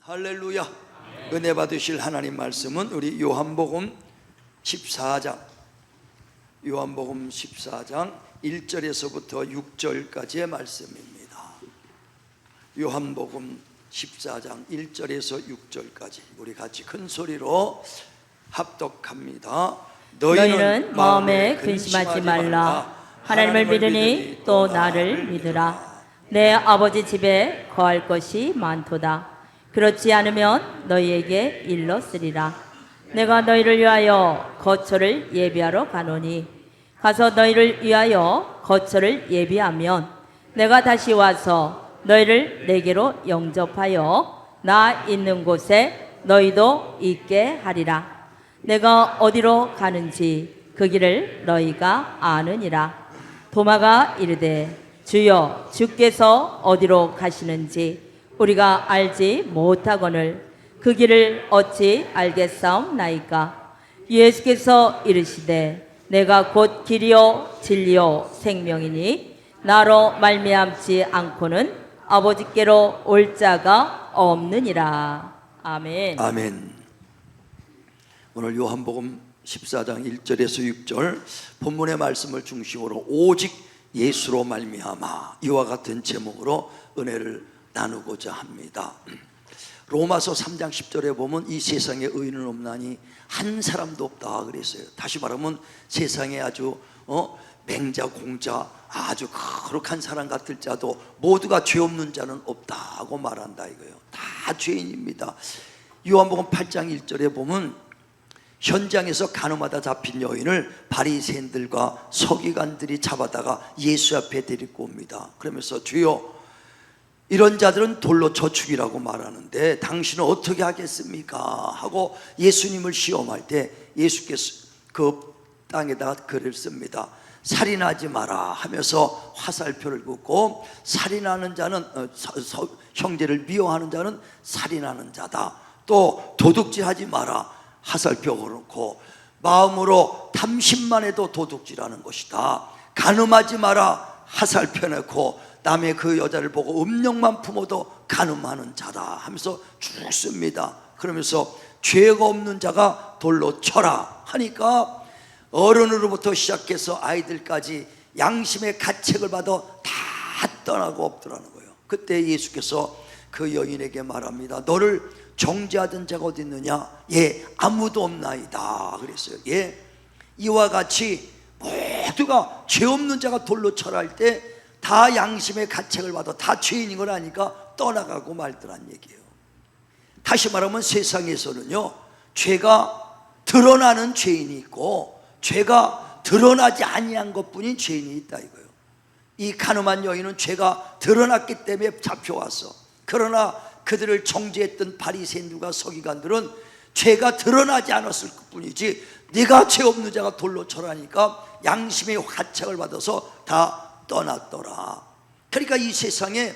할렐루야. 은혜 받으실 하나님 말씀은 우리 요한복음 14장 1절에서부터 6절까지의 말씀입니다. 요한복음 14장 1절에서 6절까지 우리 같이 큰 소리로 합독합니다. 너희는 마음에 근심하지 말라. 하나님을 믿으니 또 나를 믿으라. 내 아버지 집에 거할 것이 많도다. 그렇지 않으면 너희에게 일렀으리라. 내가 너희를 위하여 거처를 예비하러 가노니 가서 너희를 위하여 거처를 예비하면 내가 다시 와서 너희를 내게로 영접하여 나 있는 곳에 너희도 있게 하리라. 내가 어디로 가는지 그 길을 너희가 아느니라. 도마가 이르되 주여 주께서 어디로 가시는지 우리가 알지 못하거늘 그 길을 어찌 알겠사옵나이까. 예수께서 이르시되 내가 곧 길이요 진리요 생명이니 나로 말미암지 않고는 아버지께로 올 자가 없느니라. 아멘. 아멘. 오늘 요한복음 14장 1절에서 6절 본문의 말씀을 중심으로 오직 예수로 말미암아 이와 같은 제목으로 은혜를 나누고자 합니다. 로마서 3장 10절에 보면 이 세상에 의인은 없나니 한 사람도 없다 그랬어요. 다시 말하면 세상에 아주 맹자 공자 아주 거룩한 사람 같을 자도 모두가 죄 없는 자는 없다고 말한다 이거예요. 다 죄인입니다. 요한복음 8장 1절에 보면 현장에서 간음하다 잡힌 여인을 바리새인들과 서기관들이 잡아다가 예수 앞에 데리고 옵니다. 그러면서 주여 이런 자들은 돌로 쳐 죽이라고 말하는데 당신은 어떻게 하겠습니까? 하고 예수님을 시험할 때 예수께서 그 땅에다가 글을 씁니다. 살인하지 마라 하면서 화살표를 긋고 살인하는 자는 형제를 미워하는 자는 살인하는 자다. 또 도둑질하지 마라 화살표 걸고 마음으로 탐심만 해도 도둑질하는 것이다. 간음하지 마라 화살표 내고 남의 그 여자를 보고 음욕만 품어도 간음하는 자다 하면서 쭉 씁니다. 그러면서 죄가 없는 자가 돌로 쳐라 하니까 어른으로부터 시작해서 아이들까지 양심의 가책을 받아 다 떠나고 없더라는 거예요. 그때 예수께서 그 여인에게 말합니다. 너를 정죄하던 자가 어디 있느냐? 예, 아무도 없나이다 그랬어요. 예, 이와 같이 모두가 죄 없는 자가 돌로 쳐라 할 때 다 양심의 가책을 받아 다 죄인인 걸 아니까 떠나가고 말더란 얘기예요. 다시 말하면 세상에서는요 죄가 드러나는 죄인이 있고 죄가 드러나지 아니한 것뿐인 죄인이 있다 이거예요. 이 간음한 여인은 죄가 드러났기 때문에 잡혀왔어. 그러나 그들을 정죄했던 바리새인들과 서기관들은 죄가 드러나지 않았을 뿐이지 네가 죄 없는 자가 돌로 쳐라니까 양심의 가책을 받아서 다 떠났더라. 그러니까 이 세상에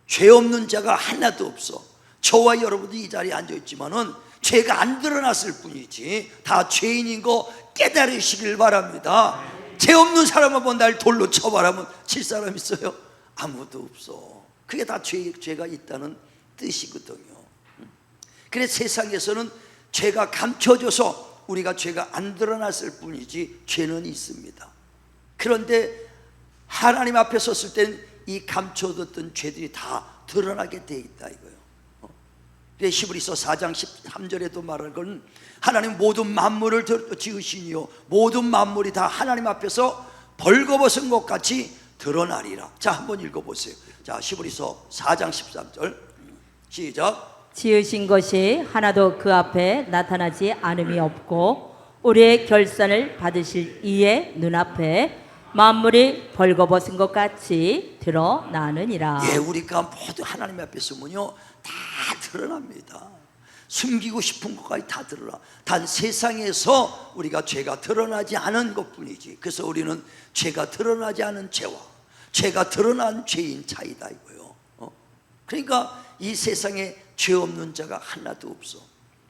죄 없는 자가 하나도 없어. 저와 여러분도 이 자리에 앉아있지만은 죄가 안 드러났을 뿐이지 다 죄인인 거 깨달으시길 바랍니다. 죄 없는 사람을 본 날 돌로 쳐바라면 칠 사람 있어요? 아무도 없어. 그게 다 죄가 있다는 뜻이거든요. 그래서 세상에서는 죄가 감춰져서 우리가 죄가 안 드러났을 뿐이지 죄는 있습니다. 그런데 하나님 앞에 섰을 땐 이 감춰뒀던 죄들이 다 드러나게 돼 있다 이거예요. 그래서 히브리서 4장 13절에도 말할 건 하나님 모든 만물을 지으시니요 모든 만물이 다 하나님 앞에서 벌거벗은 것 같이 드러나리라. 자, 한번 읽어보세요. 자, 히브리서 4장 13절 시작. 지으신 것이 하나도 그 앞에 나타나지 않음이 없고 우리의 결산을 받으실 이의 눈앞에 만물이 벌거벗은 것 같이 드러나느니라. 예, 우리가 모두 하나님 앞에 서면요 다 드러납니다. 숨기고 싶은 것까지 다 드러나. 단 세상에서 우리가 죄가 드러나지 않은 것뿐이지. 그래서 우리는 죄가 드러나지 않은 죄와 죄가 드러난 죄인 차이다 이거요. 그러니까 이 세상에 죄 없는 자가 하나도 없어.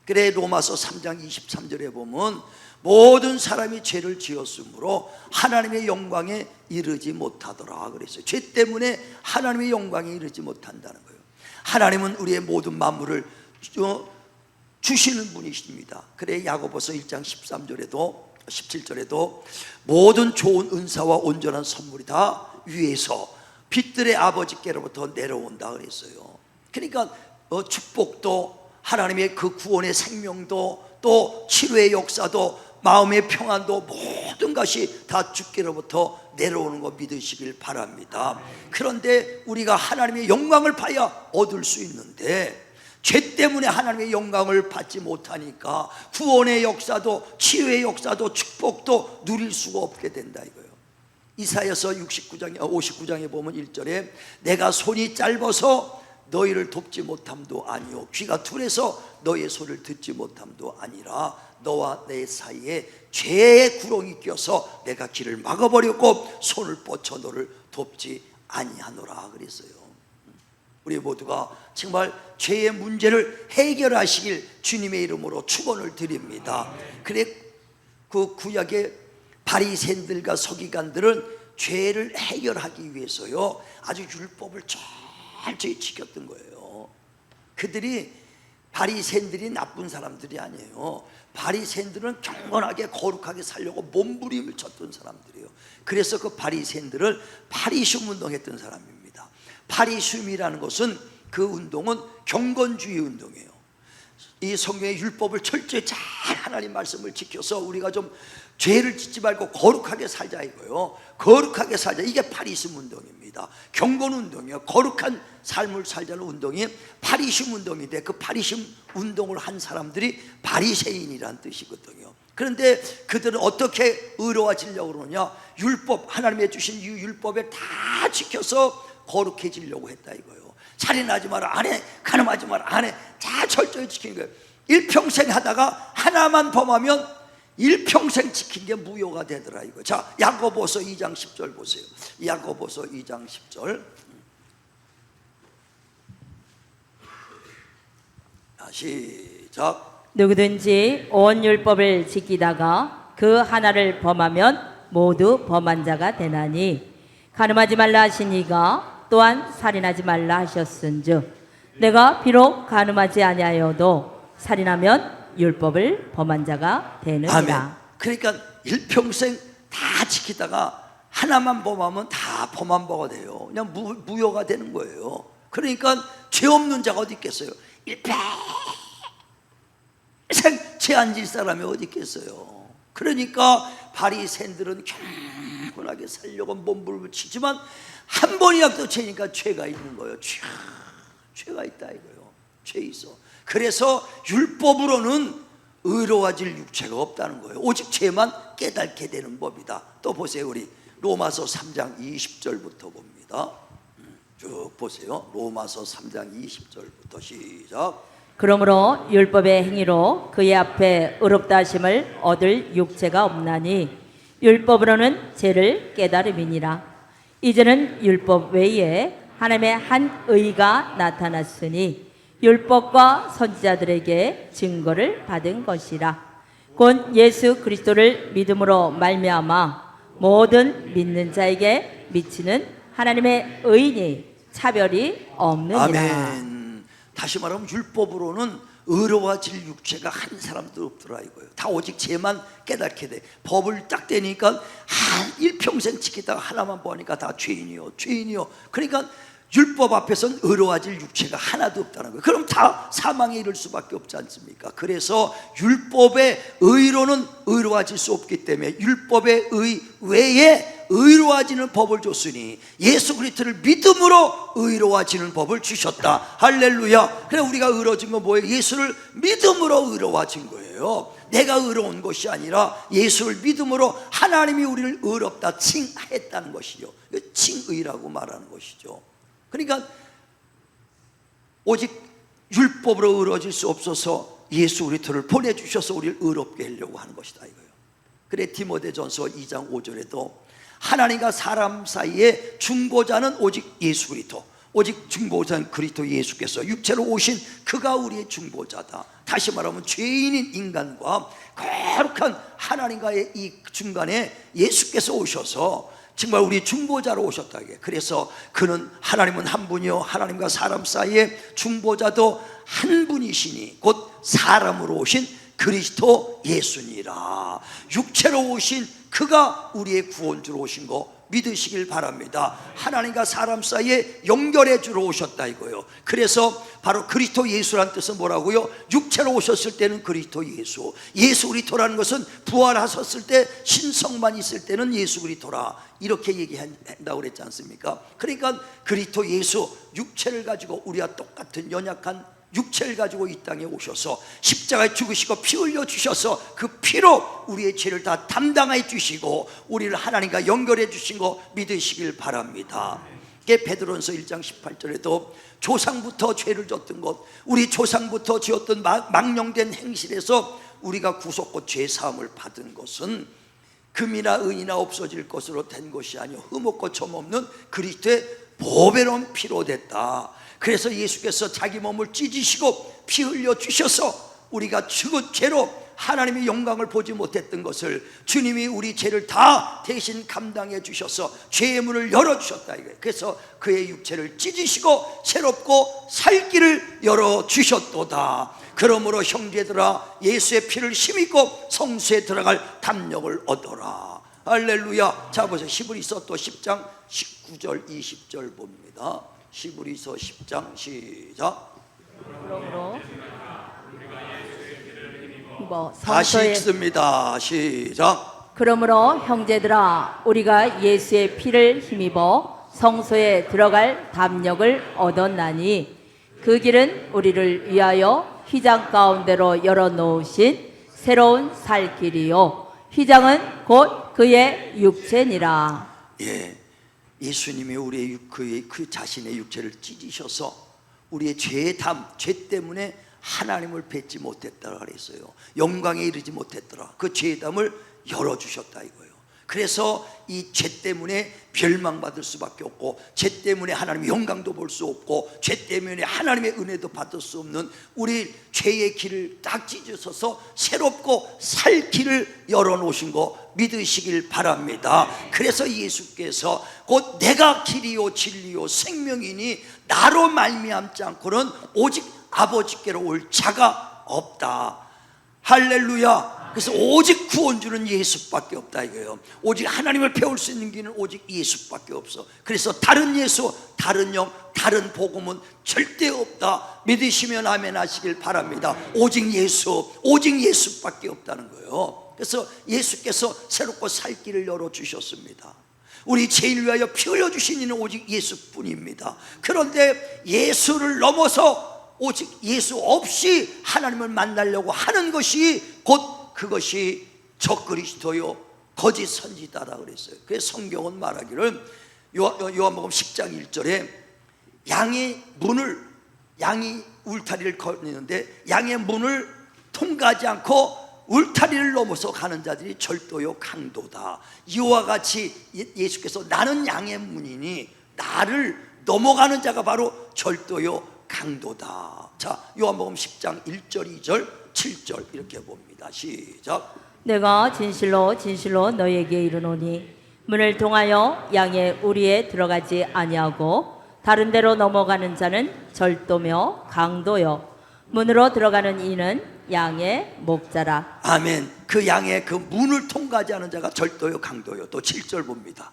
그래 로마서 3장 23절에 보면 모든 사람이 죄를 지었으므로 하나님의 영광에 이르지 못하더라 그랬어요. 죄 때문에 하나님의 영광에 이르지 못한다는 거예요. 하나님은 우리의 모든 만물을 주시는 분이십니다. 그래 야고보서 1장 13절에도 17절에도 모든 좋은 은사와 온전한 선물이 다 위에서 빛들의 아버지께로부터 내려온다 그랬어요. 그러니까 축복도 하나님의 그 구원의 생명도 또 치료의 역사도 마음의 평안도 모든 것이 다 주께로부터 내려오는 거 믿으시길 바랍니다. 그런데 우리가 하나님의 영광을 봐야 얻을 수 있는데 죄 때문에 하나님의 영광을 받지 못하니까 구원의 역사도 치유의 역사도 축복도 누릴 수가 없게 된다 이거예요. 이사야서 59장에 보면 1절에 내가 손이 짧아서 너희를 돕지 못함도 아니요 귀가 둔해서 너희의 소리를 듣지 못함도 아니라 너와 내 사이에 죄의 구렁이 껴서 내가 길을 막아버렸고 손을 뻗쳐 너를 돕지 아니하노라 그랬어요. 우리 모두가 정말 죄의 문제를 해결하시길 주님의 이름으로 축원을 드립니다. 그래 그 구약의 바리새인들과 서기관들은 죄를 해결하기 위해서요 아주 율법을 철저히 지켰던 거예요. 그들이 바리새인들이 나쁜 사람들이 아니에요. 바리새인들은 경건하게 거룩하게 살려고 몸부림을 쳤던 사람들이에요. 그래서 그 바리새인들을 파리슌 운동했던 사람입니다. 파리슌이라는 것은 그 운동은 경건주의 운동이에요. 이 성경의 율법을 철저히 잘 하나님 말씀을 지켜서 우리가 좀 죄를 짓지 말고 거룩하게 살자 이거요. 거룩하게 살자 이게 파리슌 운동입니다. 경건 운동이요. 거룩한 삶을 살자는 운동이 파리슌 운동인데 그 파리슌 운동을 한 사람들이 바리새인이란 뜻이거든요. 그런데 그들은 어떻게 의로워지려고 그러냐? 율법 하나님이 주신 이 율법에 다 지켜서 거룩해지려고 했다 이거예요. 살인하지 마라 안 해, 간음하지 마라 안 해, 다 철저히 지키는 거예요. 일평생 하다가 하나만 범하면 일평생 지킨 게 무효가 되더라 이거. 자 야고보서 2장 10절 보세요. 야고보서 2장 10절 시작. 누구든지 온 율법을 지키다가 그 하나를 범하면 모두 범한 자가 되나니 간음하지 말라 하시니가 또한 살인하지 말라 하셨은즉 내가 비록 간음하지 아니하여도 살인하면 율법을 범한 자가 되느니라. 아멘. 그러니까 일평생 다 지키다가 하나만 범하면 다 범한 바가 돼요. 그냥 무효가 되는 거예요. 그러니까 죄 없는 자가 어디 있겠어요? 일평생 죄 안 질 사람이 어디 있겠어요? 그러니까 바리새인들은 경건하게 살려고 몸부림을 치지만 한 번이라도 죄니까 죄가 있는 거예요. 죄가 있다 이거예요. 죄 있어. 그래서 율법으로는 의로워질 육체가 없다는 거예요. 오직 죄만 깨닫게 되는 법이다. 또 보세요. 우리 로마서 3장 20절부터 봅니다. 쭉 보세요. 로마서 3장 20절부터 시작. 그러므로 율법의 행위로 그의 앞에 의롭다 하심을 얻을 육체가 없나니 율법으로는 죄를 깨달음이니라. 이제는 율법 외에 하나님의 한 의가 나타났으니 율법과 선지자들에게 증거를 받은 것이라. 곧 예수 그리스도를 믿음으로 말미암아 모든 믿는 자에게 미치는 하나님의 의인이 차별이 없느니라. 아멘. 다시 말하면 율법으로는 의로워질 육체가 한 사람도 없더라 이거예요. 다 오직 죄만 깨닫게 돼. 법을 딱 대니까 일평생 지키다가 하나만 보니까 다 죄인이요 죄인이요. 그러니까 율법 앞에서는 의로워질 육체가 하나도 없다는 거예요. 그럼 다 사망에 이를 수밖에 없지 않습니까? 그래서 율법의 의로는 의로워질 수 없기 때문에 율법의 의 외에 의로워지는 법을 줬으니 예수 그리스도를 믿음으로 의로워지는 법을 주셨다. 할렐루야. 그래 우리가 의로워진 건 뭐예요? 예수를 믿음으로 의로워진 거예요. 내가 의로운 것이 아니라 예수를 믿음으로 하나님이 우리를 의롭다 칭했다는 것이죠. 칭의라고 말하는 것이죠. 그러니까 오직 율법으로 의로워질 수 없어서 예수 그리스도를 보내주셔서 우리를 의롭게 하려고 하는 것이다 이거예요. 그래 디모데전서 2장 5절에도 하나님과 사람 사이의 중보자는 오직 예수 그리스도, 오직 중보자는 그리스도 예수께서 육체로 오신 그가 우리의 중보자다. 다시 말하면 죄인인 인간과 거룩한 하나님과의 이 중간에 예수께서 오셔서 정말 우리 중보자로 오셨다. 그래서 그는 하나님은 한 분이요 하나님과 사람 사이에 중보자도 한 분이시니 곧 사람으로 오신 그리스도 예수니라. 육체로 오신 그가 우리의 구원주로 오신 거 믿으시길 바랍니다. 하나님과 사람 사이에 연결해 주러 오셨다 이거예요. 그래서 바로 그리스도 예수란 뜻은 뭐라고요? 육체로 오셨을 때는 그리스도 예수. 예수 그리스도라는 것은 부활하셨을 때 신성만 있을 때는 예수 그리스도라 이렇게 얘기한다고 그랬지 않습니까? 그러니까 그리스도 예수 육체를 가지고 우리와 똑같은 연약한 육체를 가지고 이 땅에 오셔서 십자가에 죽으시고 피 흘려 주셔서 그 피로 우리의 죄를 다 담당해 주시고 우리를 하나님과 연결해 주신 거 믿으시길 바랍니다. 이게 베드로전서 1장 18절에도 조상부터 죄를 졌던 것, 우리 조상부터 지었던 망령된 행실에서 우리가 구속과 죄 사함을 받은 것은 금이나 은이나 없어질 것으로 된 것이 아니요 흠없고 점없는 그리스도의 보배로운 피로 됐다. 그래서 예수께서 자기 몸을 찢으시고 피 흘려 주셔서 우리가 죽은 죄로 하나님의 영광을 보지 못했던 것을 주님이 우리 죄를 다 대신 감당해 주셔서 죄의 문을 열어주셨다. 그래서 그의 육체를 찢으시고 새롭고 살 길을 열어주셨도다. 그러므로 형제들아 예수의 피를 힘입고 성수에 들어갈 담력을 얻어라. 할렐루야. 자 보세요. 히브리서 또 10장 19절 20절 봅니다. 히브리서 10장 시작. 그러므로 다시 읽습니다. 시작. 그러므로 형제들아 우리가 예수의 피를 힘입어 성소에 들어갈 담력을 얻었나니 그 길은 우리를 위하여 휘장 가운데로 열어놓으신 새로운 살 길이요 휘장은 곧 그의 육체니라. 예, 예수님이 우리의 그 자신의 육체를 찢으셔서 우리의 죄의 죄 때문에 하나님을 뵙지 못했다고 그랬어요. 영광에 이르지 못했더라. 그 죄의 담을 열어주셨다 이거예요. 그래서 이 죄 때문에 멸망받을 수밖에 없고 죄 때문에 하나님의 영광도 볼 수 없고 죄 때문에 하나님의 은혜도 받을 수 없는 우리 죄의 길을 딱 찢으셔서 새롭고 살 길을 열어놓으신 거 믿으시길 바랍니다. 그래서 예수께서 곧 내가 길이요 진리요 생명이니 나로 말미암지 않고는 오직 아버지께로 올 자가 없다. 할렐루야. 그래서 오직 구원주는 예수밖에 없다 이거예요. 오직 하나님을 배울 수 있는 길은 오직 예수밖에 없어. 그래서 다른 예수, 다른 영, 다른 복음은 절대 없다. 믿으시면 아멘 하시길 바랍니다. 오직 예수, 오직 예수밖에 없다는 거예요. 그래서 예수께서 새롭고 살 길을 열어주셨습니다. 우리 죄를 위하여 피 흘려주신 이는 오직 예수뿐입니다. 그런데 예수를 넘어서 오직 예수 없이 하나님을 만나려고 하는 것이 곧 그것이 적그리스도요 거짓 선지자라 그랬어요. 그래서 성경은 말하기를 요한복음 10장 1절에 양이 울타리를 거니는데 양의 문을 통과하지 않고 울타리를 넘어서 가는 자들이 절도요 강도다. 이와 같이 예수께서 나는 양의 문이니 나를 넘어가는 자가 바로 절도요 강도다. 자, 요한복음 10장 1절 2절 7절 이렇게 봅니다. 시작. 내가 진실로 진실로 너희에게 이르노니 문을 통하여 양의 우리에 들어가지 아니하고 다른 데로 넘어가는 자는 절도며 강도요 문으로 들어가는 이는 양의 목자라. 아멘. 그 양의 그 문을 통과하지 않은 자가 절도요 강도요. 또 7절 봅니다.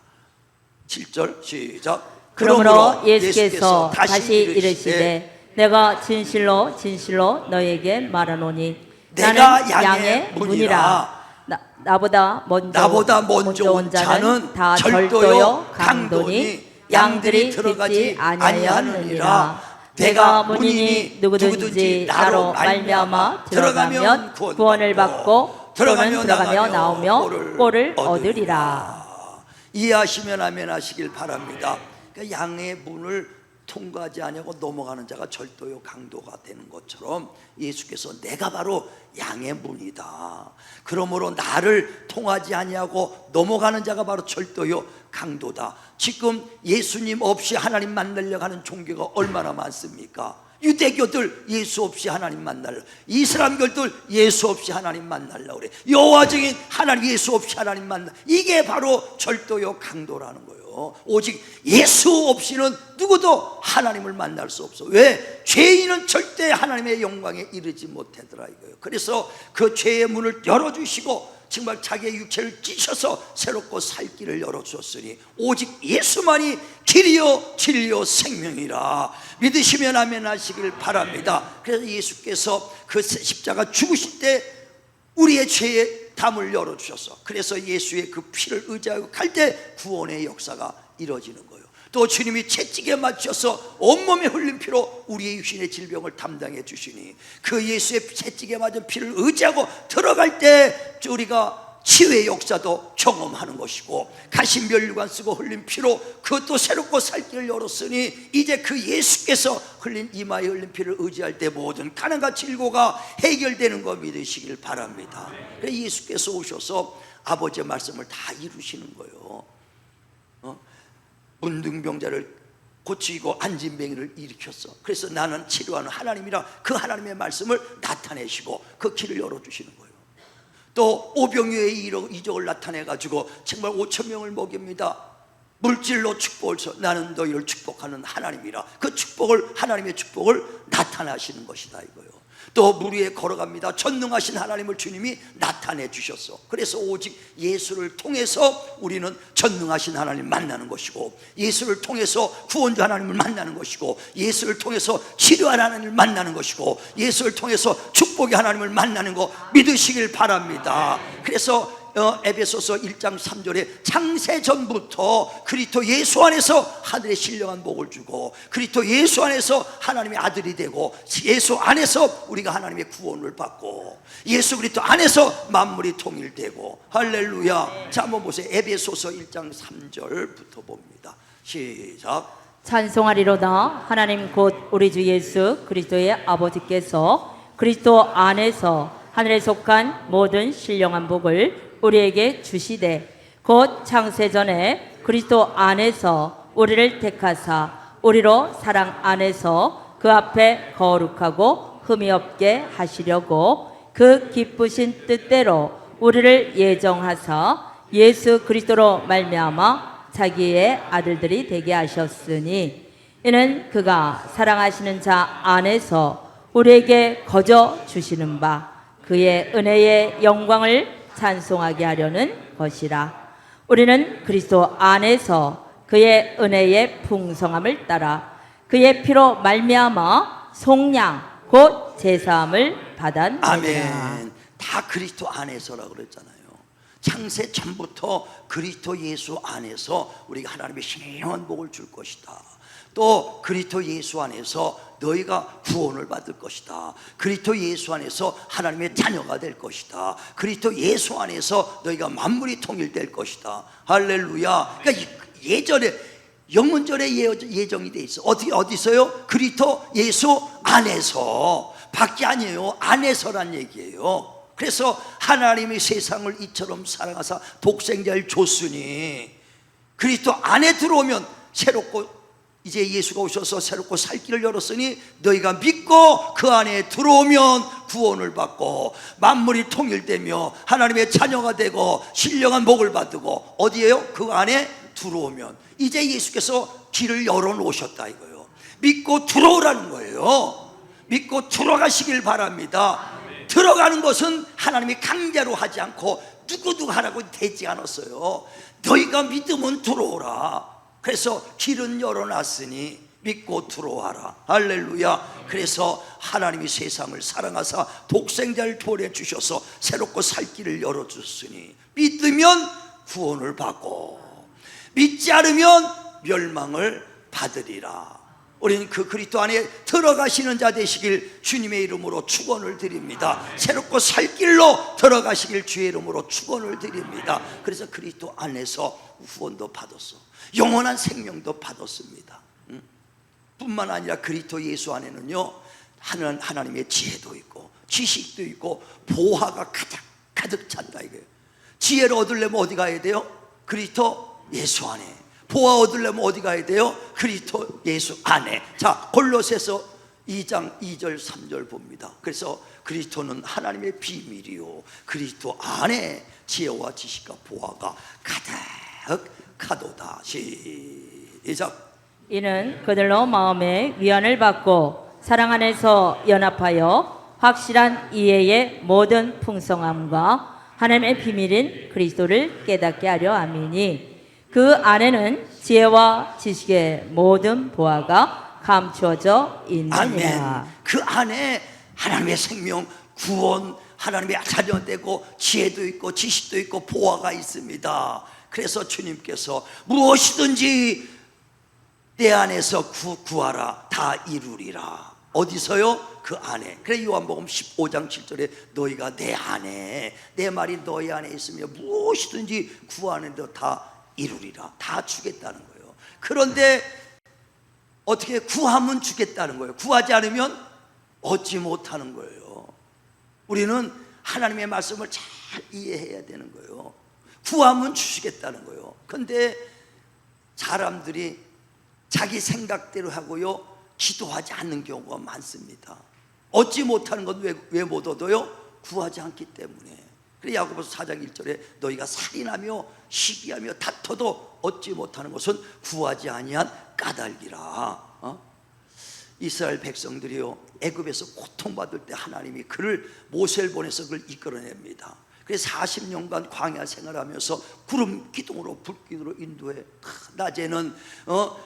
7절 시작. 그러므로 예수께서 다시 이르시되 내가 진실로 진실로 너에게 말하노니 내가 나는 양의 문이라. 나보다 먼저 온 자는 다 절도요 강도니 양들이 듣지 아니하였느니라. 내가 문이니 누구든지 나로 말미암아 들어가면 구원을 받고 들어가며 나오며 꼴을 얻으리라. 이해하시면 아멘 하시길 바랍니다. 그러니까 양의 문을 통과하지 아니하고 넘어가는 자가 절도요 강도가 되는 것처럼 예수께서 내가 바로 양의 문이다. 그러므로 나를 통하지 아니하고 넘어가는 자가 바로 절도요 강도다. 지금 예수님 없이 하나님 만나려고 하는 종교가 얼마나 많습니까? 유대교들 예수 없이 하나님 만날라, 이슬람교들 예수 없이 하나님 만날라 그래. 여호와적인 하나님 예수 없이 하나님 만나. 이게 바로 절도요 강도라는 거예요. 오직 예수 없이는 누구도 하나님을 만날 수 없어. 왜? 죄인은 절대 하나님의 영광에 이르지 못하더라 이거예요. 그래서 그 죄의 문을 열어주시고 정말 자기의 육체를 찢어서 새롭고 살 길을 열어주었으니 오직 예수만이 길이요 진리요 생명이라 믿으시면 아멘 하시길 바랍니다. 그래서 예수께서 그 십자가 죽으실 때 우리의 죄의 담을 열어주셔서, 그래서 예수의 그 피를 의지하고 갈 때 구원의 역사가 이루어지는 거예요. 또 주님이 채찍에 맞춰서 온몸에 흘린 피로 우리의 육신의 질병을 담당해 주시니 그 예수의 채찍에 맞은 피를 의지하고 들어갈 때 우리가 치유의 역사도 경험하는 것이고, 가시면류관 쓰고 흘린 피로 그것도 새롭고 살 길을 열었으니 이제 그 예수께서 흘린 이마에 흘린 피를 의지할 때 모든 가난과 질고가 해결되는 거 믿으시길 바랍니다. 그래서 예수께서 오셔서 아버지의 말씀을 다 이루시는 거예요. 문둥병자를 고치고 안진뱅이를 일으켰어. 그래서 나는 치료하는 하나님이라 그 하나님의 말씀을 나타내시고 그 길을 열어주시는 거예요. 또 오병이어의 이적을 나타내가지고 정말 5천 명을 먹입니다. 물질로 축복을 줘. 나는 너희를 축복하는 하나님이라 그 축복을, 하나님의 축복을 나타나시는 것이다 이거예요. 또 물 위에 걸어갑니다. 전능하신 하나님을 주님이 나타내 주셨어. 그래서 오직 예수를 통해서 우리는 전능하신 하나님 만나는 것이고, 예수를 통해서 구원자 하나님을 만나는 것이고, 예수를 통해서 치료하는 하나님을 만나는 것이고, 예수를 통해서 축복의 하나님을 만나는 거 믿으시길 바랍니다. 그래서 에베소서 1장 3절에 창세전부터 그리스도 예수 안에서 하늘에 신령한 복을 주고, 그리스도 예수 안에서 하나님의 아들이 되고, 예수 안에서 우리가 하나님의 구원을 받고, 예수 그리스도 안에서 만물이 통일되고, 할렐루야. 자, 한번 보세요. 에베소서 1장 3절부터 봅니다. 시작. 찬송하리로다. 하나님 곧 우리 주 예수 그리스도의 아버지께서 그리스도 안에서 하늘에 속한 모든 신령한 복을 우리에게 주시되, 곧 창세전에 그리스도 안에서 우리를 택하사 우리로 사랑 안에서 그 앞에 거룩하고 흠이 없게 하시려고 그 기쁘신 뜻대로 우리를 예정하사 예수 그리스도로 말미암아 자기의 아들들이 되게 하셨으니, 이는 그가 사랑하시는 자 안에서 우리에게 거저 주시는 바 그의 은혜의 영광을 찬송하게 하려는 것이라. 우리는 그리스도 안에서 그의 은혜의 풍성함을 따라 그의 피로 말미암아 속량 곧 제사함을 받았느니라. 아멘. 다 그리스도 안에서라고 그랬잖아요. 창세 전부터 그리스도 예수 안에서 우리가 하나님의 신령한 복을 줄 것이다. 또 그리스도 예수 안에서 너희가 구원을 받을 것이다. 그리스도 예수 안에서 하나님의 자녀가 될 것이다. 그리스도 예수 안에서 너희가 만물이 통일될 것이다. 할렐루야. 그러니까 예전에 영문절에 예정이 돼 있어. 어디서요? 그리스도 예수 안에서, 밖이 아니에요. 안에서란 얘기예요. 그래서 하나님이 세상을 이처럼 사랑하사 독생자를 줬으니 그리스도 안에 들어오면 새롭고, 이제 예수가 오셔서 새롭고 살 길을 열었으니 너희가 믿고 그 안에 들어오면 구원을 받고 만물이 통일되며 하나님의 자녀가 되고 신령한 복을 받고, 어디에요? 그 안에 들어오면. 이제 예수께서 길을 열어놓으셨다 이거예요. 믿고 들어오라는 거예요. 믿고 들어가시길 바랍니다. 들어가는 것은 하나님이 강제로 하지 않고 누구도 하라고 되지 않았어요. 너희가 믿으면 들어오라. 그래서 길은 열어놨으니 믿고 들어와라. 할렐루야. 그래서 하나님이 세상을 사랑하사 독생자를 보내주셔서 새롭고 살 길을 열어줬으니 믿으면 구원을 받고 믿지 않으면 멸망을 받으리라. 우리는 그 그리스도 안에 들어가시는 자 되시길 주님의 이름으로 축원을 드립니다. 새롭고 살 길로 들어가시길 주의 이름으로 축원을 드립니다. 그래서 그리스도 안에서 후원도 받았어. 영원한 생명도 받았습니다. 뿐만 아니라 그리스도 예수 안에는요, 하나님의 지혜도 있고 지식도 있고 보화가 가득 찬다 이거예요. 지혜를 얻으려면 어디 가야 돼요? 그리스도 예수 안에. 보화 얻으려면 어디 가야 돼요? 그리스도 예수 안에. 자, 골로새서 2장 2절 3절 봅니다. 그래서 그리스도는 하나님의 비밀이요 그리스도 안에 지혜와 지식과 보화가 가득하도다. 시작. 이는 그들로 마음의 위안을 받고 사랑 안에서 연합하여 확실한 이해의 모든 풍성함과 하나님의 비밀인 그리스도를 깨닫게 하려 함이니 그 안에는 지혜와 지식의 모든 보화가 감추어져 있느니라. 아멘. 그 안에 하나님의 생명, 구원, 하나님의 자녀되고 지혜도 있고 지식도 있고 보화가 있습니다. 그래서 주님께서 무엇이든지 내 안에서 구하라 다 이루리라. 어디서요? 그 안에. 그래 요한복음 15장 7절에 너희가 내 안에, 내 말이 너희 안에 있으며 무엇이든지 구하는데 다 이루리라. 다 주겠다는 거예요. 그런데 어떻게 구하면 주겠다는 거예요. 구하지 않으면 얻지 못하는 거예요. 우리는 하나님의 말씀을 잘 이해해야 되는 거예요. 구하면 주시겠다는 거예요. 그런데 사람들이 자기 생각대로 하고요 기도하지 않는 경우가 많습니다. 얻지 못하는 건 왜 못 얻어요? 구하지 않기 때문에. 그래 야고보서 4장 1절에 너희가 살인하며 시기하며 다퉈도 얻지 못하는 것은 구하지 아니한 까닭이라. 이스라엘 백성들이요 애굽에서 고통받을 때 하나님이 그를 모세를 보내서 그를 이끌어냅니다. 그래서 40년간 광야 생활하면서 구름 기둥으로 불 기둥으로 인도해. 낮에는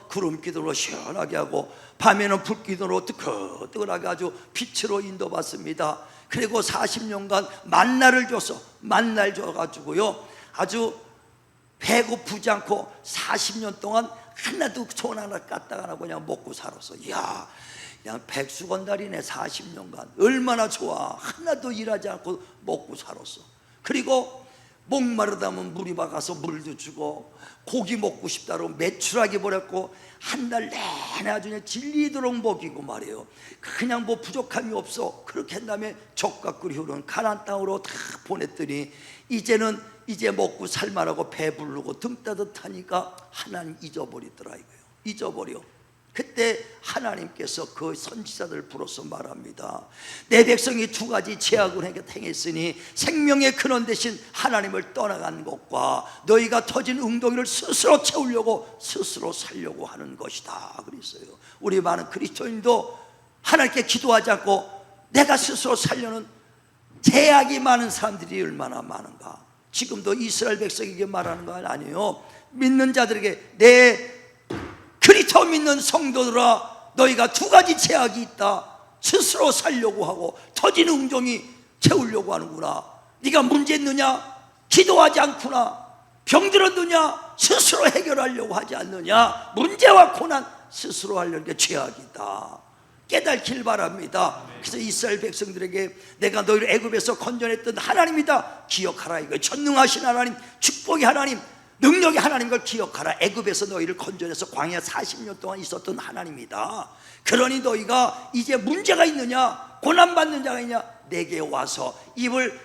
구름 기둥으로 시원하게 하고 밤에는 불 기둥으로 뜨끈뜨끈하게 아주 빛으로 인도받습니다. 그리고 40년간 만나를 줘서 만나를 줘가지고요 아주 배고프지 않고 40년 동안 하나도 손 하나 까딱 안 하고 그냥 먹고 살았어. 이야, 그냥 백수건달이네. 40년간 얼마나 좋아. 하나도 일하지 않고 먹고 살았어. 그리고 목마르다면 물이 박아서 물도 주고 고기 먹고 싶다고 매출하게 버렸고 한 달 내내 아주 그냥 질리도록 먹이고 말이에요. 그냥 뭐 부족함이 없어. 그렇게 한 다음에 젖과 꿀이 흐르는 가나안 땅으로 다 보냈더니 이제 먹고 살만하고 배부르고 등 따뜻하니까 하나님 잊어버리더라 이거예요. 잊어버려. 그때 하나님께서 그 선지자들을 불러서 말합니다. 내 백성이 두 가지 죄악을 행했으니 생명의 근원 대신 하나님을 떠나간 것과 너희가 터진 웅덩이를 스스로 채우려고 스스로 살려고 하는 것이다 그랬어요. 우리 많은 그리스도인도 하나님께 기도하지 않고 내가 스스로 살려는 죄악이 많은 사람들이 얼마나 많은가. 지금도 이스라엘 백성에게 말하는 건 아니에요. 믿는 자들에게 내 그리스도 믿는 성도들아 너희가 두 가지 죄악이 있다. 스스로 살려고 하고 터진 웅덩이 채우려고 하는구나. 네가 문제 있느냐? 기도하지 않구나. 병들었느냐? 스스로 해결하려고 하지 않느냐? 문제와 고난 스스로 하려는 게 죄악이다. 깨닫길 바랍니다. 그래서 이스라엘 백성들에게 내가 너희를 애굽에서 건져냈던 하나님이다 기억하라 이거예요. 전능하신 하나님, 축복의 하나님, 능력의 하나님을 기억하라. 애굽에서 너희를 건져내서 광야 40년 동안 있었던 하나님이다. 그러니 너희가 이제 문제가 있느냐, 고난받는 자가 있냐, 내게 와서 입을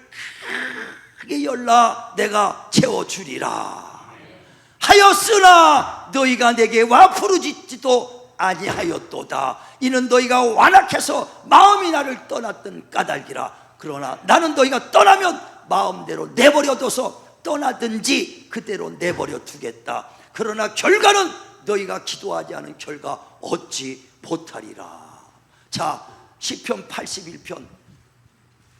크게 열라 내가 채워주리라 하였으나 너희가 내게 와 부르짖지도 아니하였도다. 이는 너희가 완악해서 마음이 나를 떠났던 까닭이라. 그러나 나는 너희가 떠나면 마음대로 내버려둬서 떠나든지 그대로 내버려 두겠다. 그러나 결과는 너희가 기도하지 않은 결과 얻지 못하리라. 자, 시편 81편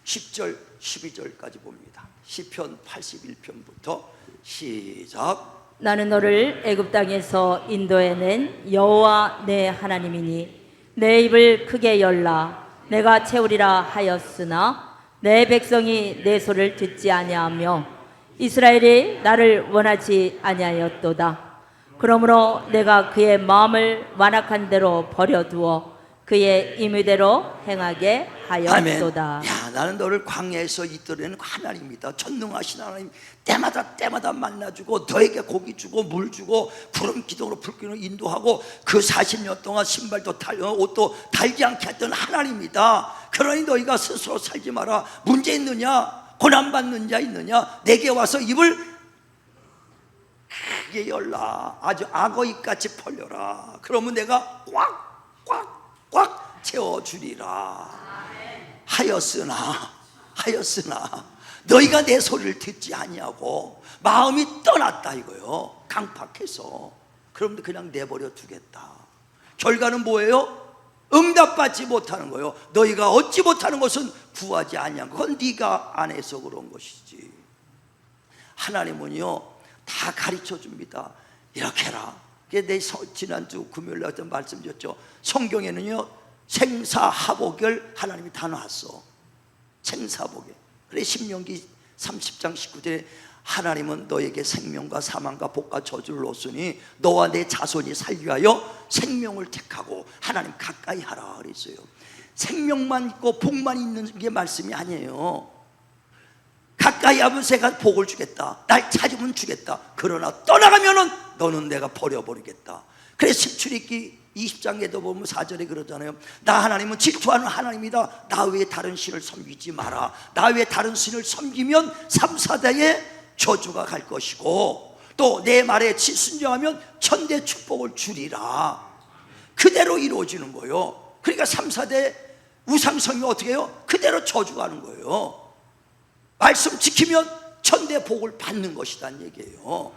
10절 12절까지 봅니다. 시편 81편부터 시작. 나는 너를 애굽 땅에서 인도해낸 여호와 내 하나님이니 내 입을 크게 열라 내가 채우리라 하였으나 내 백성이 내 소를 듣지 아니하며 이스라엘이 나를 원하지 아니하였도다. 그러므로 내가 그의 마음을 완악한 대로 버려두어 그의 임의대로 행하게 하였도다. 아멘. 야, 나는 너를 광야에서 이끌어내는 하나님이다. 전능하신 하나님, 때마다 만나주고 너에게 고기 주고 물 주고 구름 기둥으로 불 기둥으로 인도하고 그 40년 동안 신발도 옷도 달지 않게 했던 하나님이다. 그러니 너희가 스스로 살지 마라. 문제 있느냐? 고난받는 자 있느냐? 내게 와서 입을 크게 열라. 아주 악어입같이 벌려라. 그러면 내가 꽉 채워주리라. 하였으나 너희가 내 소리를 듣지 아니하고 마음이 떠났다 이거요. 강팍해서. 그럼 그냥 내버려 두겠다. 결과는 뭐예요? 응답받지 못하는 거예요. 너희가 얻지 못하는 것은 구하지 아니한 것. 그건 네가 안 해서 그런 것이지. 하나님은요 다 가르쳐 줍니다. 이렇게 해라. 내 지난주 금요일날 어떤 말씀 드렸죠. 성경에는요 생사하복을 하나님이 다 놨어. 생사복에. 그래 신명기 30장 19절에 하나님은 너에게 생명과 사망과 복과 저주를 놓으니 너와 내 자손이 살기 위하여 생명을 택하고 하나님 가까이 하라 그랬어요. 생명만 있고 복만 있는 게 말씀이 아니에요. 가까이 하면 내가 복을 주겠다. 날 찾으면 주겠다. 그러나 떠나가면은 너는 내가 버려버리겠다. 그래서 출애굽기 20장에도 보면 4절에 그러잖아요. 나 하나님은 질투하는 하나님이다. 나 외에 다른 신을 섬기지 마라. 나 외에 다른 신을 섬기면 3, 4대에 저주가 갈 것이고 또 내 말에 순종하면 천대 축복을 주리라. 그대로 이루어지는 거예요. 그러니까 3, 4대 우상성이 어떻게 해요? 그대로 저주가는 거예요. 말씀 지키면 천대 복을 받는 것이란 얘기예요.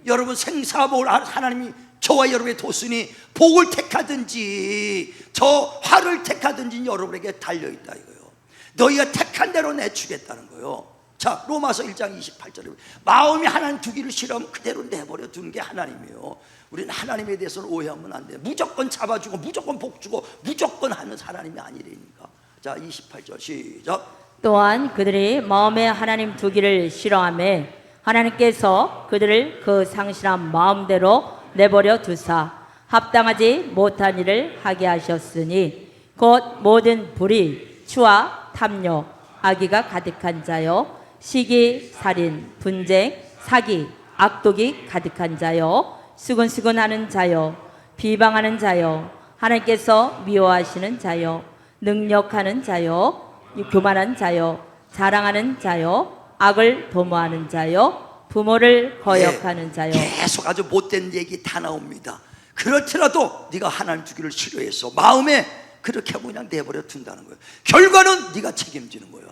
여러분 생사복을 하나님이 저와 여러분의 도순이 복을 택하든지 저 화를 택하든지 여러분에게 달려있다 이거예요. 너희가 택한 대로 내주겠다는 거예요. 자 로마서 1장 28절에 마음이 하나님 두기를 싫어하면 그대로 내버려 두는 게 하나님이에요. 우리는 하나님에 대해서는 오해하면 안 돼요. 무조건 잡아주고 무조건 복주고 무조건 하는 하나님이 아니라니까. 자 28절 시작. 또한 그들이 마음에 하나님 두기를 싫어하며 하나님께서 그들을 그 상실한 마음대로 내버려 두사 합당하지 못한 일을 하게 하셨으니 곧 모든 불의, 추와 탐욕, 악의가 가득한 자요 시기, 살인, 분쟁, 사기, 악독이 가득한 자요 수근수근하는 자요 비방하는 자요 하나님께서 미워하시는 자요 능력하는 자요 교만한 자요 자랑하는 자요 악을 도모하는 자요 부모를 거역하는 자요. 계속 아주 못된 얘기 다 나옵니다. 그렇더라도 네가 하나님 주기를 싫어해서 마음에 그렇게 하고 그냥 내버려 둔다는 거예요. 결과는 네가 책임지는 거야.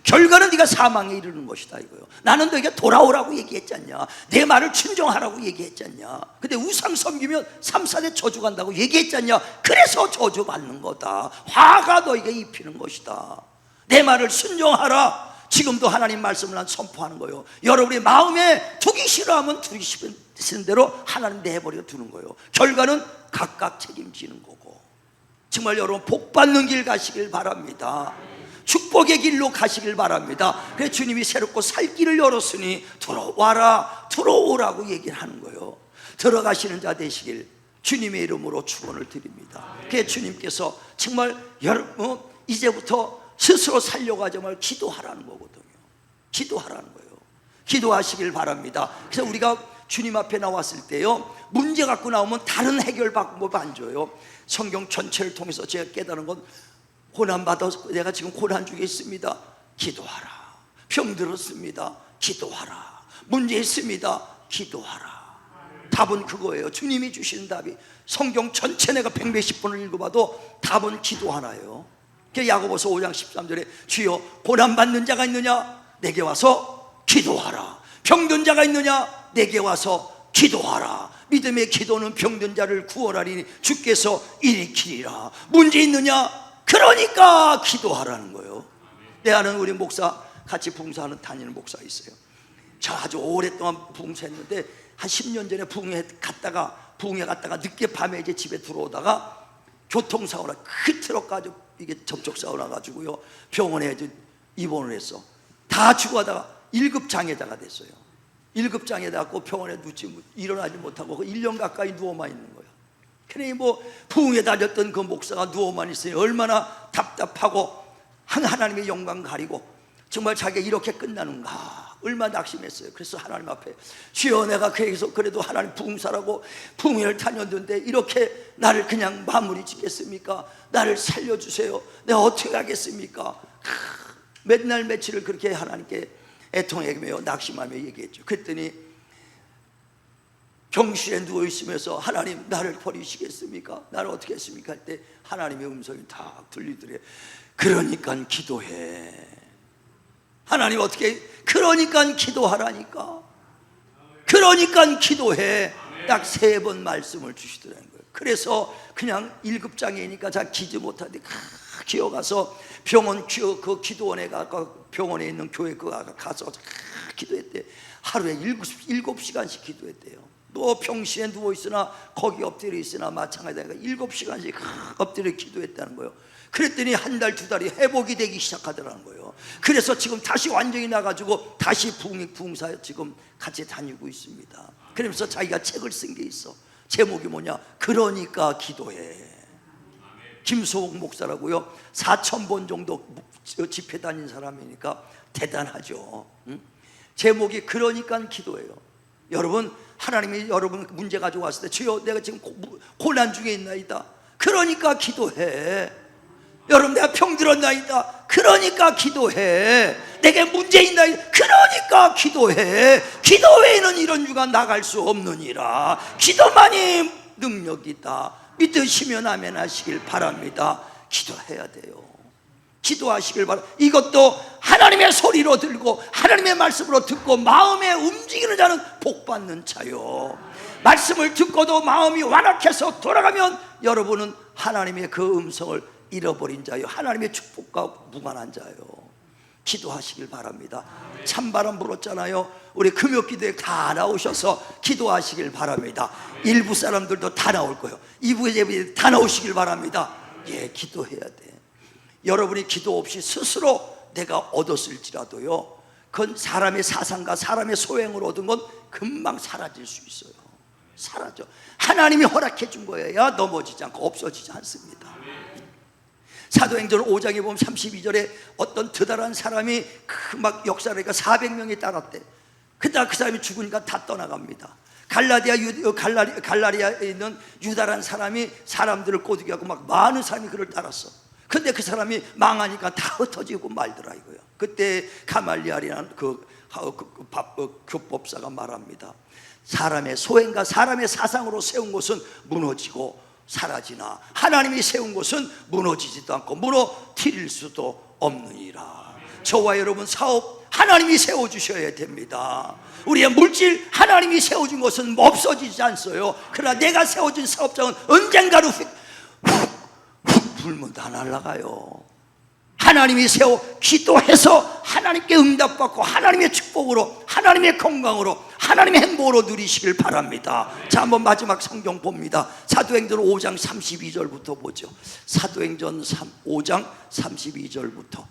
결과는 네가 사망에 이르는 것이다 이거예요. 나는 너에게 돌아오라고 얘기했지 않냐. 내 말을 순종하라고 얘기했지 않냐. 근데 우상 섬기면 3, 4대 저주 간다고 얘기했지 않냐. 그래서 저주 받는 거다. 화가 너에게 입히는 것이다. 내 말을 순종하라. 지금도 하나님 말씀을 난 선포하는 거예요. 여러분의 마음에 두기 싫어하면 두기 싫은 대로 하나님 내버려 두는 거예요. 결과는 각각 책임지는 거고. 정말 여러분 복 받는 길 가시길 바랍니다. 축복의 길로 가시길 바랍니다. 그래서 주님이 새롭고 살 길을 열었으니 들어와라 들어오라고 얘기를 하는 거예요. 들어가시는 자 되시길 주님의 이름으로 축원을 드립니다. 그래서 주님께서 정말 여러분 이제부터 스스로 살려고 하지 말고 기도하라는 거거든요. 기도하라는 거예요. 기도하시길 바랍니다. 그래서 우리가 주님 앞에 나왔을 때요 문제 갖고 나오면 다른 해결 방법 안 줘요. 성경 전체를 통해서 제가 깨달은 건 고난받아 내가 지금 고난 중에 있습니다. 기도하라. 병 들었습니다. 기도하라. 문제 있습니다. 기도하라. 답은 그거예요. 주님이 주시는 답이 성경 전체 내가 100몇십 번을 읽어봐도 답은 기도 하나예요. 야고보서 5장 13절에 주여 고난받는 자가 있느냐 내게 와서 기도하라. 병든 자가 있느냐 내게 와서 기도하라. 믿음의 기도는 병든 자를 구원하리니 주께서 일으키리라. 문제 있느냐 그러니까 기도하라는 거예요. 내 아는 우리 목사 같이 봉사하는 다니는 목사 있어요. 저 아주 오랫동안 봉사했는데 한 10년 전에 부흥회 갔다가 늦게 밤에 이제 집에 들어오다가 교통사고라 큰 트럭 가지고 이게 접촉사고 나가지고요 병원에 입원을 했어. 다 죽어가다가 1급 장애자가 됐어요. 1급 장애자 갖고 병원에 일어나지 못하고 1년 가까이 누워만 있는 거야. 그러니 뭐 부흥에 다녔던 그 목사가 누워만 있으니 얼마나 답답하고 하나님의 영광 가리고 정말 자기가 이렇게 끝나는가 얼마나 낙심했어요. 그래서 하나님 앞에 주여 내가 그래도 하나님 부흥사라고 부흥회를 다녔는데 이렇게 나를 그냥 마무리 짓겠습니까? 나를 살려주세요. 내가 어떻게 하겠습니까? 맨날 며칠을 그렇게 하나님께 애통하며 낙심하며 얘기했죠. 그랬더니 병실에 누워 있으면서 하나님 나를 버리시겠습니까? 나를 어떻게 했습니까? 할 때 하나님의 음성이 다 들리더래. 그러니까 기도해. 하나님 어떻게? 그러니까 기도하라니까. 그러니까 기도해. 딱 3번 말씀을 주시더라는 거예요. 그래서 그냥 1급장애니까 잘 기도 못하는데 기어가서 병원 그 기도원에 가서 병원에 있는 교회 가서 기도했대. 하루에 7시간씩 기도했대요. 너 병실에 누워있으나 거기 엎드려 있으나 마찬가지다. 7시간씩 엎드려 기도했다는 거예요. 그랬더니 한 달, 2달이 회복이 되기 시작하더라는 거예요. 그래서 지금 다시 완전히 나가지고 다시 부흥사 지금 같이 다니고 있습니다. 그러면서 자기가 책을 쓴 게 있어. 제목이 뭐냐? 그러니까 기도해. 김소옥 목사라고요. 4,000번 정도 집회 다닌 사람이니까 대단하죠. 제목이 그러니까 기도해요. 여러분, 하나님이 여러분 문제 가지고 왔을 때 주여 내가 지금 고난 중에 있나이다. 그러니까 기도해. 여러분 내가 병들었나이다. 그러니까 기도해. 내게 문제 있나이다. 그러니까 기도해. 기도 외에는 이런 유가 나갈 수 없느니라. 기도만이 능력이다. 믿으시면 아멘 하시길 바랍니다. 기도해야 돼요. 기도하시길 바랍니다. 이것도 하나님의 소리로 들고 하나님의 말씀으로 듣고 마음에 움직이는 자는 복받는 자요. 말씀을 듣고도 마음이 완악해서 돌아가면 여러분은 하나님의 그 음성을 잃어버린 자요. 하나님의 축복과 무관한 자요. 기도하시길 바랍니다. 찬바람 불었잖아요. 우리 금요기도에 다 나오셔서 기도하시길 바랍니다. 일부 사람들도 다 나올 거예요. 2부 예배 다 나오시길 바랍니다. 예, 기도해야 돼. 여러분이 기도 없이 스스로 내가 얻었을지라도요, 그건 사람의 사상과 사람의 소행을 얻은 건 금방 사라질 수 있어요. 사라져. 하나님이 허락해 준 거여야 넘어지지 않고 없어지지 않습니다. 사도행전 5장에 보면 32절에 어떤 드다란 사람이 막 역사를 하니까 400명이 따랐대. 그러다 그 사람이 죽으니까 다 떠나갑니다. 갈라리아에 있는 유다란 사람이 사람들을 꼬드게 하고 막 많은 사람이 그를 따랐어. 근데 그 사람이 망하니까 다 흩어지고 말더라 이거예요. 그때 가말리알이라는 교법사가 말합니다. 사람의 소행과 사람의 사상으로 세운 것은 무너지고 사라지나 하나님이 세운 것은 무너지지도 않고 무너뜨릴 수도 없느니라. 저와 여러분 사업 하나님이 세워주셔야 됩니다. 우리의 물질 하나님이 세워준 것은 없어지지 않어요. 그러나 내가 세워준 사업장은 언젠가로 휙 불면 다 날아가요. 하나님이 세워 기도해서 하나님께 응답받고 하나님의 축복으로 하나님의 건강으로 하나님의 행복으로 누리시길 바랍니다. 자, 한번 마지막 성경 봅니다. 사도행전 5장 32절부터 보죠. 사도행전 5장 32절부터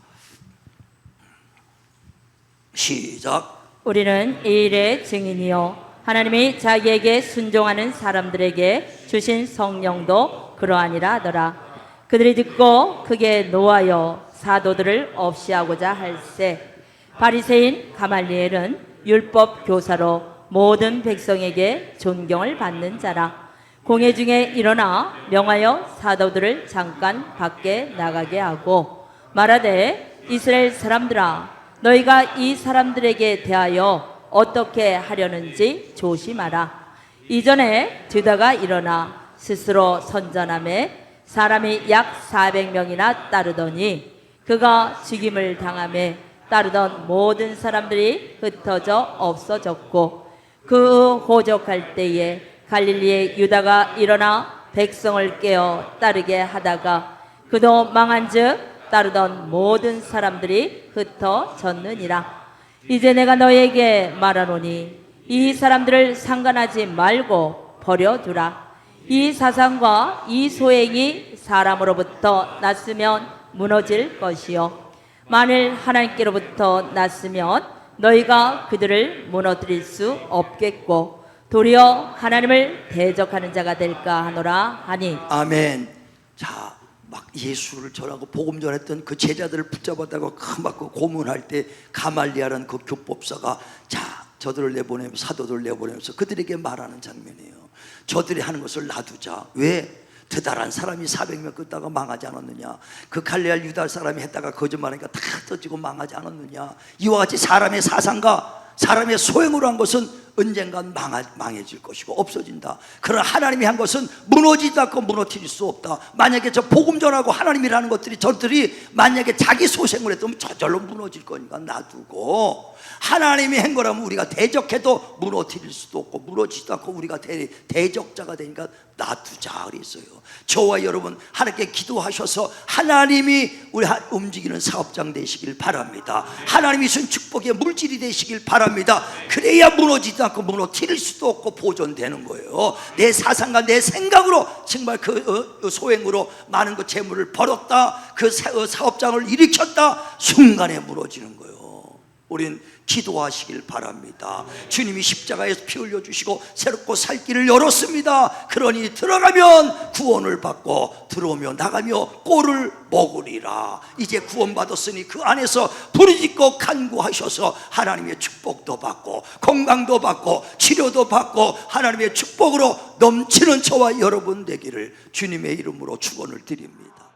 시작. 우리는 이 일의 증인이요 하나님이 자기에게 순종하는 사람들에게 주신 성령도 그러하니라 하더라. 그들이 듣고 크게 노하여 사도들을 없이하고자 할세. 바리새인 가말리엘은 율법 교사로 모든 백성에게 존경을 받는 자라. 공회 중에 일어나 명하여 사도들을 잠깐 밖에 나가게 하고 말하되 이스라엘 사람들아 너희가 이 사람들에게 대하여 어떻게 하려는지 조심하라. 이전에 드다가 일어나 스스로 선전하며 사람이 약 400명이나 따르더니 그가 죽임을 당하며 따르던 모든 사람들이 흩어져 없어졌고 그 호적할 때에 갈릴리의 유다가 일어나 백성을 깨어 따르게 하다가 그도 망한즉 따르던 모든 사람들이 흩어졌느니라. 이제 내가 너에게 말하노니 이 사람들을 상관하지 말고 버려두라. 이 사상과 이 소행이 사람으로부터 났으면 무너질 것이요 만일 하나님께로부터 났으면 너희가 그들을 무너뜨릴 수 없겠고 도리어 하나님을 대적하는 자가 될까 하노라 하니. 아멘. 자, 막 예수를 전하고 복음 전했던 그 제자들을 붙잡았다고 막 고문할 때 가말리알은 그 교법사가 자 저들을 내보내면서 사도들을 내보내면서 그들에게 말하는 장면이에요. 저들이 하는 것을 놔두자. 왜? 드다란 사람이 400명 끄다가 망하지 않았느냐. 그 갈레알 유다 사람이 했다가 거짓말하니까 다 터지고 망하지 않았느냐. 이와 같이 사람의 사상과 사람의 소행으로 한 것은 언젠간 망해질 것이고 없어진다. 그러나 하나님이 한 것은 무너지지 않고 무너뜨릴 수 없다. 만약에 저 복음 전하고 하나님이라는 것들이 저들이 만약에 자기 소생을 했다면 저절로 무너질 거니까 놔두고, 하나님이 한 거라면 우리가 대적해도 무너뜨릴 수도 없고 무너지지도 않고 우리가 대적자가 되니까 놔두자 그랬어요. 저와 여러분 하나님께 기도하셔서 하나님이 우리 움직이는 사업장 되시길 바랍니다. 하나님이 주신 축복의 물질이 되시길 바랍니다. 그래야 무너지지 않고 무너뜨릴 수도 없고 보존되는 거예요. 내 사상과 내 생각으로 정말 그 소행으로 많은 그 재물을 벌었다, 그 사업장을 일으켰다, 순간에 무너지는 거예요. 우린 기도하시길 바랍니다. 주님이 십자가에서 피 흘려주시고 새롭고 살 길을 열었습니다. 그러니 들어가면 구원을 받고 들어오며 나가며 꼴을 먹으리라. 이제 구원받았으니 그 안에서 부르짖고 간구하셔서 하나님의 축복도 받고 건강도 받고 치료도 받고 하나님의 축복으로 넘치는 저와 여러분 되기를 주님의 이름으로 축원을 드립니다.